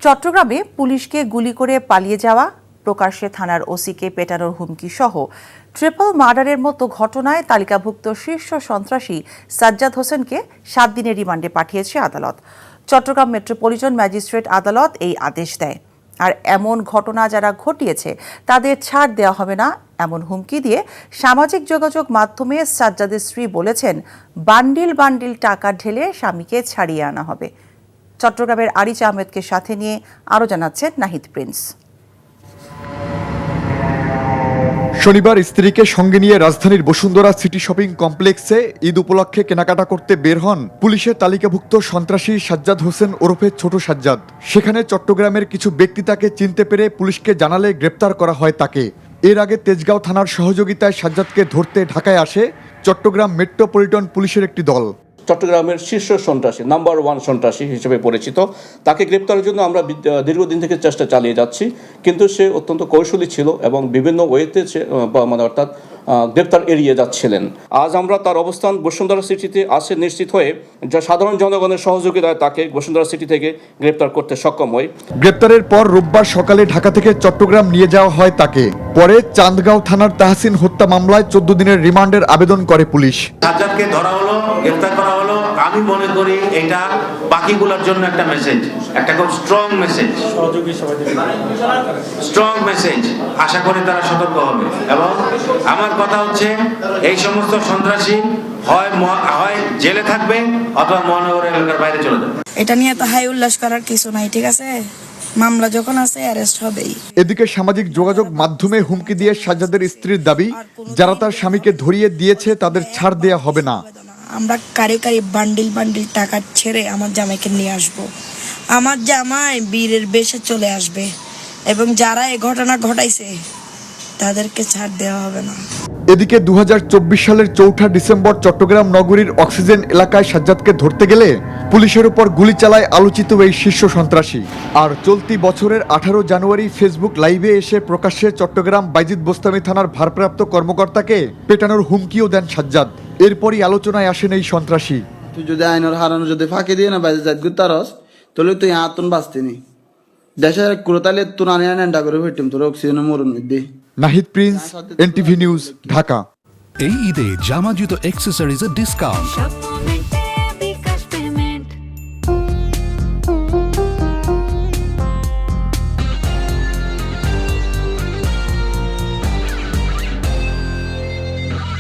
চট্টগ্রামে পুলিশকে গুলি করে পালিয়ে যাওয়া, প্রকাশ্যে থানার ওসিকে পেটানোর হুমকি সহ ট্রিপল মার্ডারের মতো ঘটনায় তালিকাভুক্ত শীর্ষ সন্ত্রাসী সাজ্জাদ হোসেনকে 7 দিনের রিমান্ডে পাঠিয়েছে আদালত। চট্টগ্রাম মেট্রোপলিটন ম্যাজিস্ট্রেট আদালত এই আদেশ দেয়। আর এমন ঘটনা যারা ঘটিয়েছে তাদের ছাড় দেওয়া হবে না এমন হুমকি দিয়ে সামাজিক যোগাযোগ মাধ্যমে সাজ্জাদের স্ত্রী বলেছেন, বান্ডিল বান্ডিল টাকা ঢেলে স্বামীকে ছাড়িয়ে আনা হবে। চট্টগ্রামের আরিচ আহমেদকে সাথে নিয়ে আরও জানাচ্ছেন নাহিদ প্রিন্স। শনিবার স্ত্রীকে সঙ্গে নিয়ে রাজধানীর বসুন্ধরা সিটি শপিং কমপ্লেক্সে ঈদ উপলক্ষে কেনাকাটা করতে বের হন পুলিশের তালিকাভুক্ত সন্ত্রাসী সাজ্জাদ হোসেন ওরফে ছোট সাজ্জাদ। সেখানে চট্টগ্রামের কিছু ব্যক্তি তাকে চিনতে পেরে পুলিশকে জানালে গ্রেপ্তার করা হয় তাকে। এর আগে তেজগাঁও থানার সহযোগিতায় সাজ্জাদকে ধরতে ঢাকায় আসে চট্টগ্রাম মেট্রোপলিটন পুলিশের একটি দল। চট্টগ্রামের শীর্ষ সন্ত্রাসী, নাম্বার 1 সন্ত্রাসী হিসেবে পরিচিত, তাকে গ্রেপ্তারের জন্য আমরা দীর্ঘদিন থেকে চেষ্টা চালিয়ে যাচ্ছি, কিন্তু সে অত্যন্ত কৌশলী ছিল এবং বিভিন্ন ওয়েতে অর্থাৎ গ্রেপ্তার এড়িয়ে যাচ্ছিলেন। আজ আমরা তার অবস্থান বসুন্ধরা সিটিতে আসে নিশ্চিত হয়ে যা সাধারণ জনগণের সহযোগিতায় তাকে বসুন্ধরা সিটি থেকে গ্রেপ্তার করতে সক্ষম হয়। গ্রেপ্তারের পর রোববার সকালে ঢাকা থেকে চট্টগ্রাম নিয়ে যাওয়া হয় তাকে। পরে চান্দগাঁও থানার তাহসিন হত্যা মামলায় 14 দিনের রিমান্ডের আবেদন করে পুলিশ। সাজ্জাদকে ধরা হলো, গ্রেপ্তার করা হলো। আমি মনে করি এটা বাকিগুলোর জন্য একটা মেসেজ, একটা খুব স্ট্রং মেসেজ, আশা করি তারা সতর্ক হবে। এবং আমার কথা হচ্ছে, এই সমস্ত সন্ত্রাসী হয় জেলে থাকবে অথবা মহানগর এলাকার বাইরে চলে যাবে। এটা নিয়ে তো হাই উল্লাস করার কিছু নাই, ঠিক আছে? মামলা যখন আছে অ্যারেস্ট হবেই। এদিকে সামাজিক যোগাযোগ মাধ্যমে হুমকি দিয়ে সাজ্জাদের স্ত্রীর দাবি, যারা তার স্বামীকে ধরিয়ে দিয়েছে তাদের ছাড় দেয়া হবে না। আমরা কারি বান্ডিল বান্ডিল টাকা ছেড়ে আমার জামাইকে নিয়ে আসব। আমার জামাই বীরের বেশে চলে আসবে এবং যারা এই ঘটনা ঘটাইছে তাদেরকে ছাড় দেওয়া হবে না। এদিকে 2024 সালের 4 ডিসেম্বর চট্টগ্রাম নগরীর অক্সিজেন এলাকায় সাজ্জাদকে ধরতে গেলে পুলিশের উপর গুলি চালায় আলোচিত এই শীর্ষ সন্ত্রাসী। আর চলতি বছরের 18 জানুয়ারি ফেসবুক লাইভে এসে প্রকাশ্যে চট্টগ্রাম বাইজিদ বোস্তামি থানার ভারপ্রাপ্ত কর্মকর্তাকে পেটানোর হুমকিও দেন সাজ্জাদ। এরপরই আলোচনায় আসেন এই সন্ত্রাসী। তুই যদি আইনের হারানো যদি ফাঁকি দিয়ে না বাইরে যাই গুতারস, তাহলে তুই আতন বাঁচতিনি দেশের কুড়তালে তুই আনে আনে করে হইটিম তোর অক্সিজেন মরণ মধ্যে। Nahid Prince, NTV news, Dhaka. এই ঈদে জামা জুতো অ্যাক্সেসরিজের ডিসকাউন্ট।